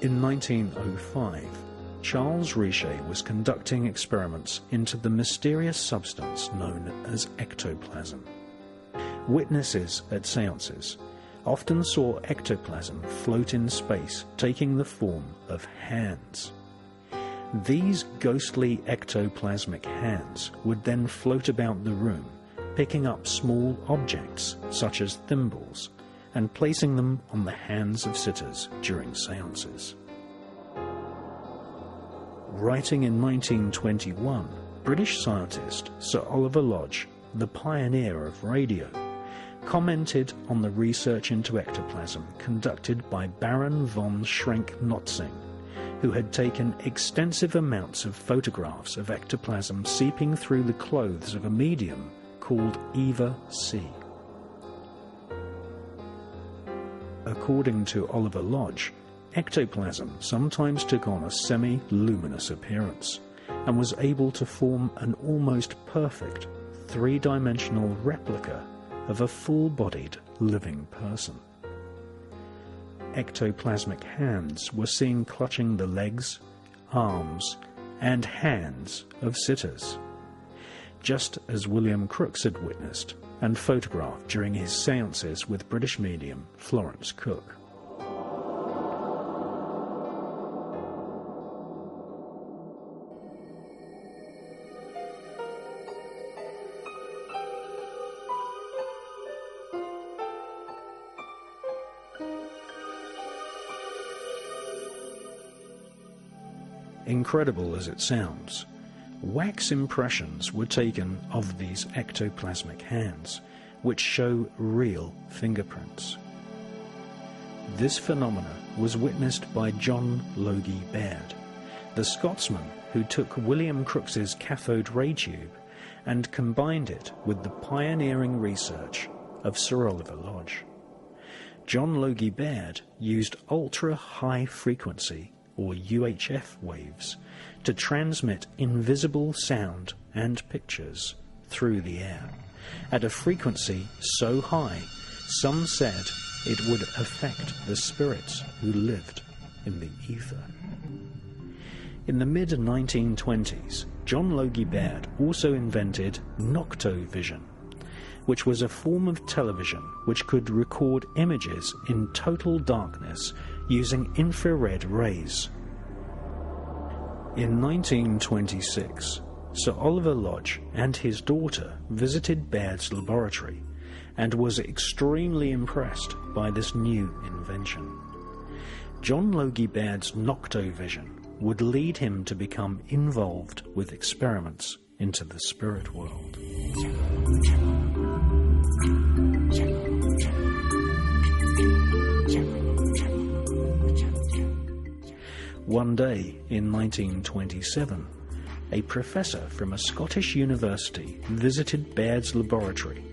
In 1905, Charles Richet was conducting experiments into the mysterious substance known as ectoplasm. Witnesses at séances often saw ectoplasm float in space, taking the form of hands. These ghostly ectoplasmic hands would then float about the room, picking up small objects such as thimbles and placing them on the hands of sitters during séances. Writing in 1921, British scientist Sir Oliver Lodge, the pioneer of radio, commented on the research into ectoplasm conducted by Baron von Schrenck-Notzing, who had taken extensive amounts of photographs of ectoplasm seeping through the clothes of a medium called Eva C. According to Oliver Lodge, ectoplasm sometimes took on a semi-luminous appearance and was able to form an almost perfect three-dimensional replica of a full-bodied living person. Ectoplasmic hands were seen clutching the legs, arms, and hands of sitters, just as William Crookes had witnessed and photographed during his séances with British medium Florence Cook. Incredible as it sounds, wax impressions were taken of these ectoplasmic hands, which show real fingerprints. This phenomena was witnessed by John Logie Baird, the Scotsman who took William Crookes's cathode ray tube and combined it with the pioneering research of Sir Oliver Lodge. John Logie Baird used ultra-high frequency or UHF waves to transmit invisible sound and pictures through the air at a frequency so high some said it would affect the spirits who lived in the ether. In the mid-1920s, John Logie Baird also invented noctovision, which was a form of television which could record images in total darkness using infrared rays. In 1926, Sir Oliver Lodge and his daughter visited Baird's laboratory and was extremely impressed by this new invention. John Logie Baird's noctovision would lead him to become involved with experiments into the spirit world. One day in 1927, a professor from a Scottish university visited Baird's laboratory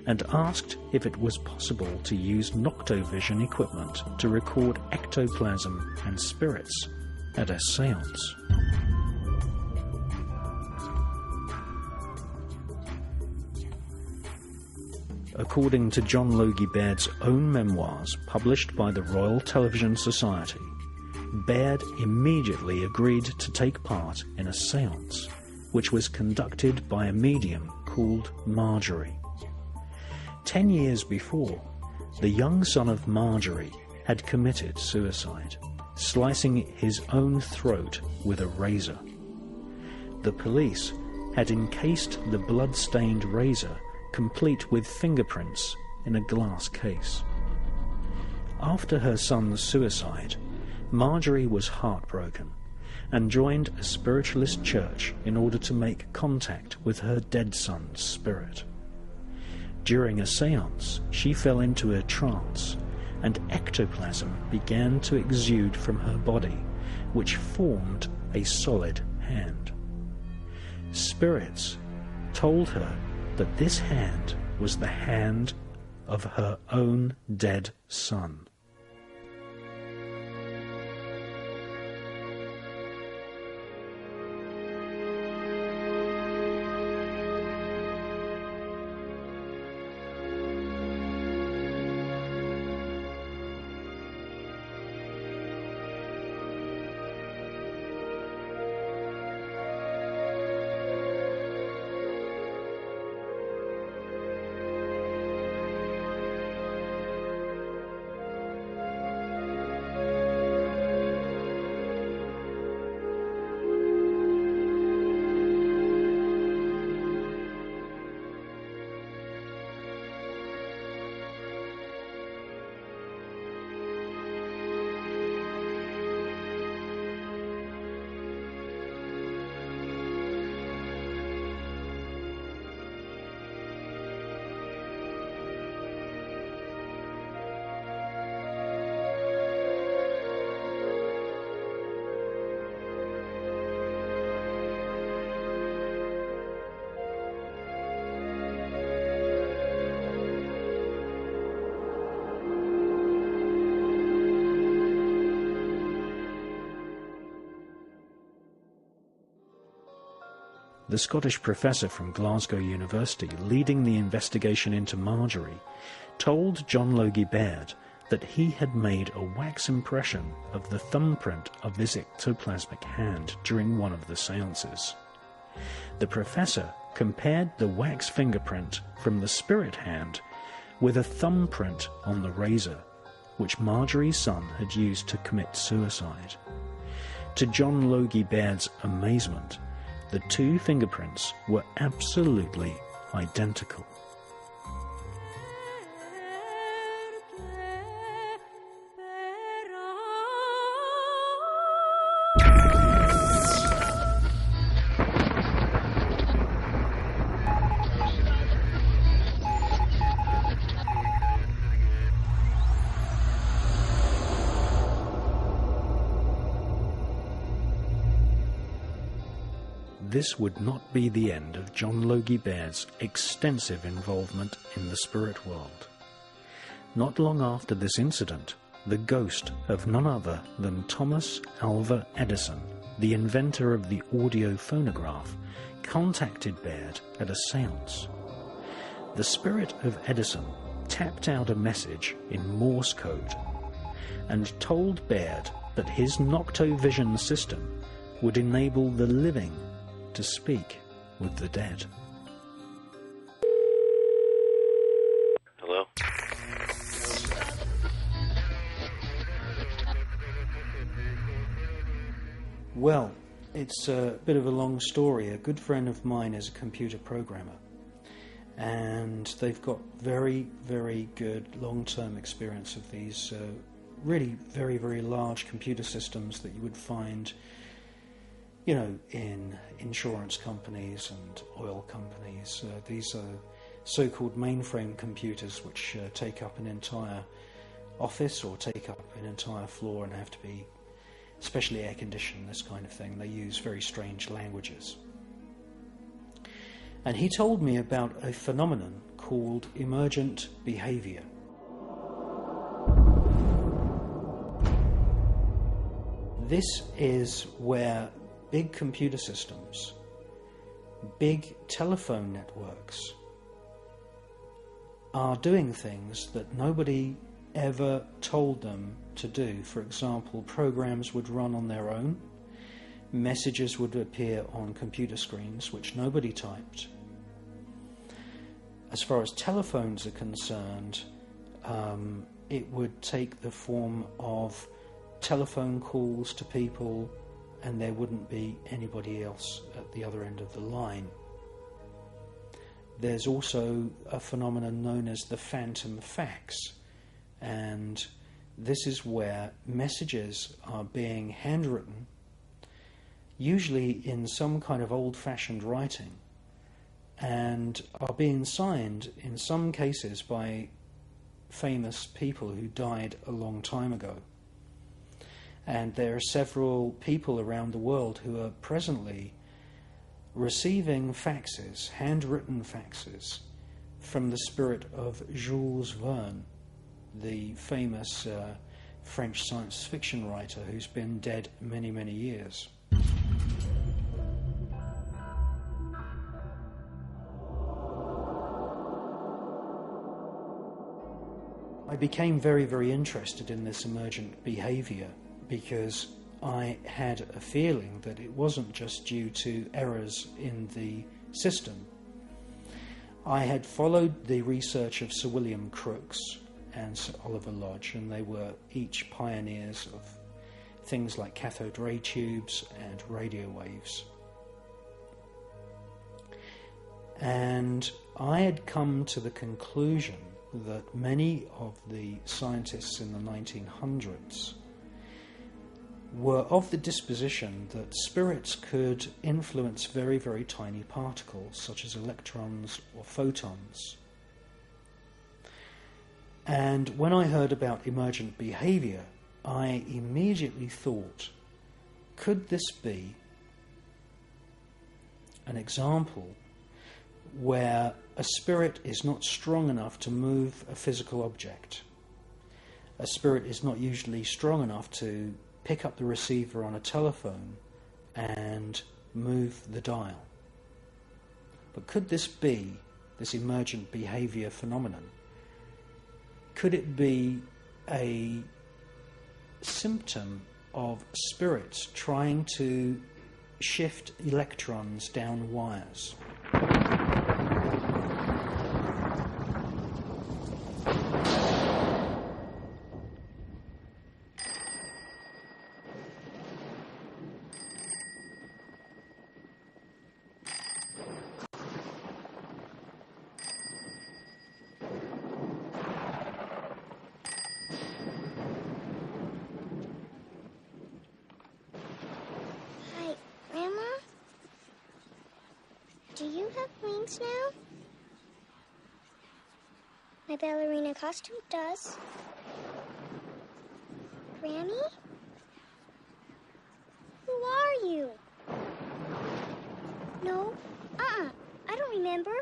and asked if it was possible to use noctovision equipment to record ectoplasm and spirits at a séance. According to John Logie Baird's own memoirs published by the Royal Television Society, Baird immediately agreed to take part in a séance, which was conducted by a medium called Marjorie. 10 years before, the young son of Marjorie had committed suicide, slicing his own throat with a razor. The police had encased the blood-stained razor complete with fingerprints in a glass case. After her son's suicide, Marjorie was heartbroken and joined a spiritualist church in order to make contact with her dead son's spirit. During a séance, she fell into a trance, and ectoplasm began to exude from her body, which formed a solid hand. Spirits told her that this hand was the hand of her own dead son. the Scottish professor from Glasgow University leading the investigation into Marjorie, told John Logie Baird that he had made a wax impression of the thumbprint of his ectoplasmic hand during one of the seances. The professor compared the wax fingerprint from the spirit hand with a thumbprint on the razor, which Marjorie's son had used to commit suicide. To John Logie Baird's amazement, the two fingerprints were absolutely identical. This would not be the end of John Logie Baird's extensive involvement in the spirit world. Not long after this incident, the ghost of none other than Thomas Alva Edison, the inventor of the audio phonograph, contacted Baird at a seance. The spirit of Edison tapped out a message in Morse code and told Baird that his Noctovision system would enable the living to speak with the dead. Hello? Well, it's a bit of a long story. A good friend of mine is a computer programmer, and they've got very, very good long-term experience of these really very, very large computer systems that you would find, you know, in insurance companies and oil companies. These are so-called mainframe computers which take up an entire office or take up an entire floor and have to be specially air-conditioned, this kind of thing. They use very strange languages. And he told me about a phenomenon called emergent behavior. This is where big computer systems, big telephone networks are doing things that nobody ever told them to do. For example, programs would run on their own, messages would appear on computer screens which nobody typed. As far as telephones are concerned, it would take the form of telephone calls to people, and there wouldn't be anybody else at the other end of the line. There's also a phenomenon known as the phantom fax, and this is where messages are being handwritten, usually in some kind of old-fashioned writing, and are being signed in some cases by famous people who died a long time ago. And there are several people around the world who are presently receiving faxes, handwritten faxes, from the spirit of Jules Verne, the famous French science fiction writer who's been dead many, many years. I became very, very interested in this emergent behavior because I had a feeling that it wasn't just due to errors in the system. I had followed the research of Sir William Crookes and Sir Oliver Lodge, and they were each pioneers of things like cathode ray tubes and radio waves. And I had come to the conclusion that many of the scientists in the 1900s were of the disposition that spirits could influence very, very tiny particles, such as electrons or photons. And when I heard about emergent behavior, I immediately thought, could this be an example where a spirit is not strong enough to move a physical object? A spirit is not usually strong enough to pick up the receiver on a telephone and move the dial. But could this be, this emergent behavior phenomenon, could it be a symptom of spirits trying to shift electrons down wires? Hi, Grandma? Do you have wings now? My ballerina costume does. Granny? Who are you? No, I don't remember.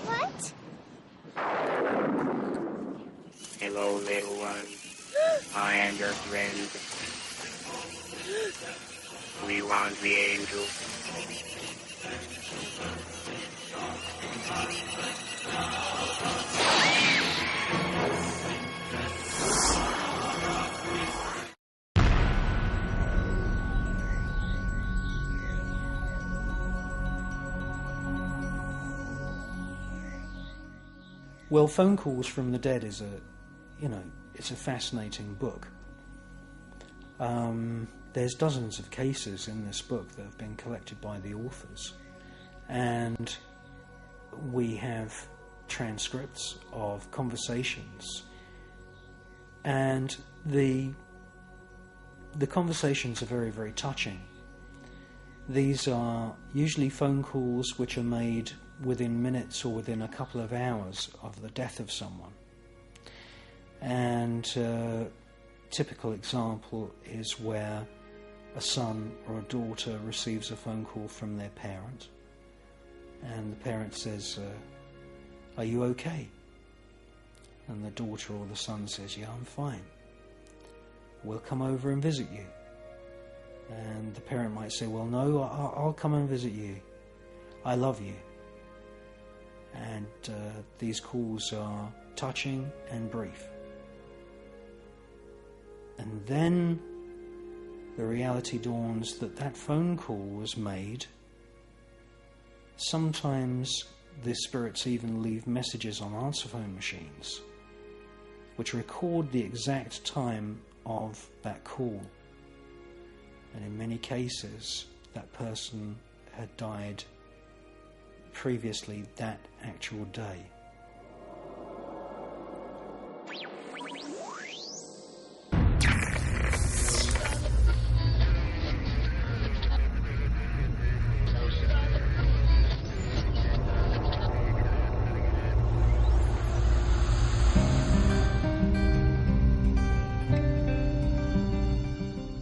What? Hello, little one. I am your friend. We want the angel. Well, Phone Calls from the Dead is it's a fascinating book. There's dozens of cases in this book that have been collected by the authors, and we have transcripts of conversations, and the conversations are very, very touching. These are usually phone calls which are made within minutes or within a couple of hours of the death of someone. And typical example is where a son or a daughter receives a phone call from their parent, and the parent says, "Are you okay?" And the daughter or the son says, "Yeah, I'm fine. We'll come over and visit you." And the parent might say, "Well, no, I'll come and visit you. I love you." And these calls are touching and brief. And then the reality dawns that that phone call was made. Sometimes the spirits even leave messages on answer phone machines which record the exact time of that call. And in many cases, that person had died previously that actual day.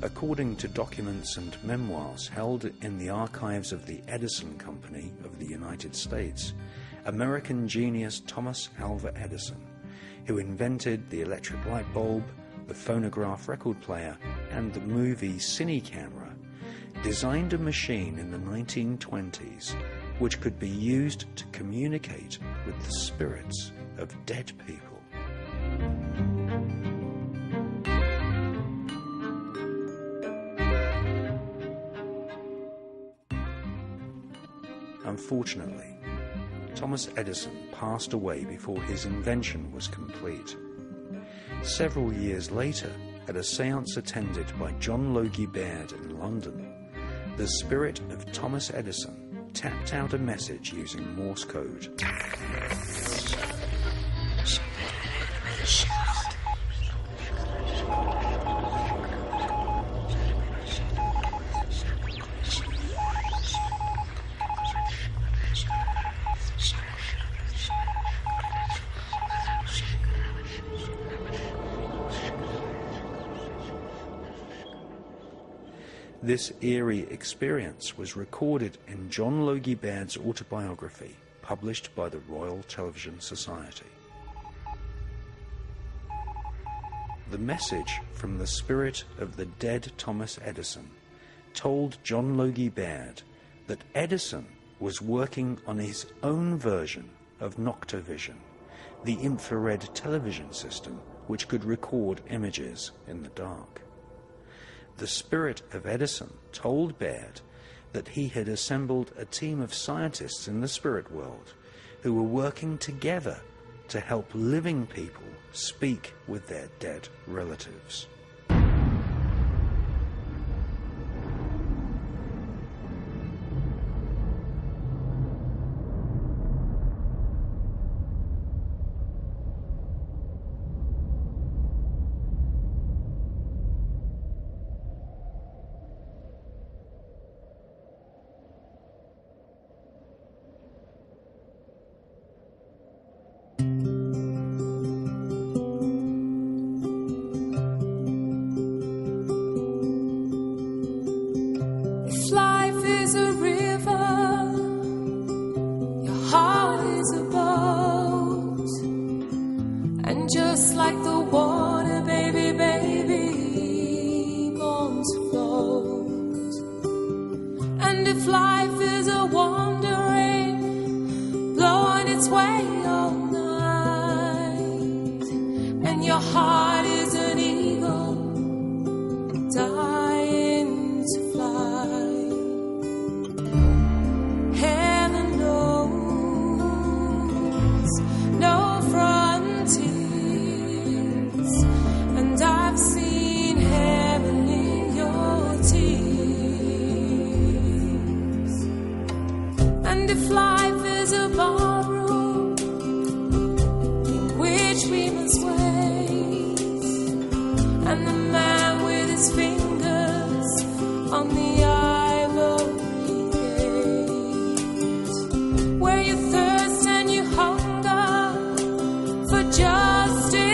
According to documents and memoirs held in the archives of the Edison Company of the United States, American genius Thomas Alva Edison, who invented the electric light bulb, the phonograph record player, and the movie cine camera, designed a machine in the 1920s which could be used to communicate with the spirits of dead people. Unfortunately, Thomas Edison passed away before his invention was complete. Several years later, at a séance attended by John Logie Baird in London, the spirit of Thomas Edison tapped out a message using Morse code. This eerie experience was recorded in John Logie Baird's autobiography, published by the Royal Television Society. The message from the spirit of the dead Thomas Edison told John Logie Baird that Edison was working on his own version of Noctovision, the infrared television system which could record images in the dark. The spirit of Edison told Baird that he had assembled a team of scientists in the spirit world who were working together to help living people speak with their dead relatives. Just like the water, baby, baby, born to float. And if life is a wandering, blowing its way all night, and your heart is an eagle, dying to fly, heaven knows no frontier. And I've seen heaven in your tears. And if life is a ballroom in which we must wait, and the man with his fingers on the ivory gate, where you thirst and you hunger for justice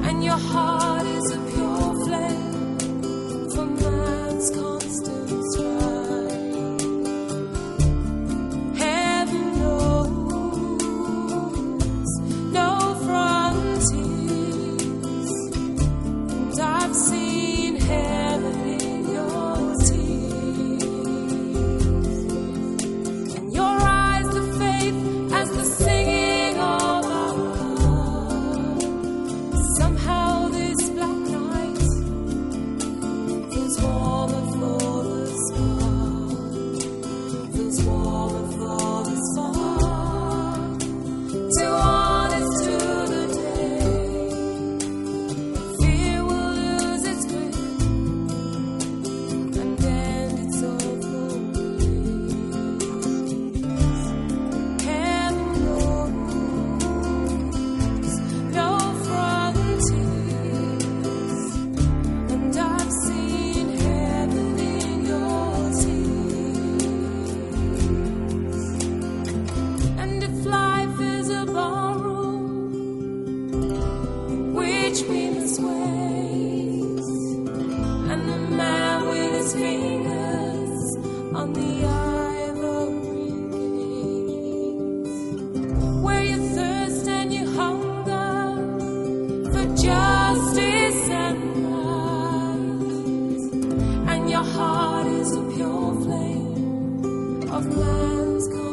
and your heart is a pure flame for man's constant strife. Heaven knows no frontiers, and I've seen heaven in your tears. In your eyes the faith as the singing of our love. Somehow this black night feels warmer for the spark, feels warmer for the spark. Too honest to the day, fear will lose its grip, and then it's all for peace. Heaven knows no frontiers, and I've seen heaven in your tears. And if life is a ballroom in which we must wait, and the man with his fingers on the ivory gate, where you thirst and you hunger for justice and right, and your heart is a pure flame of man's conscience.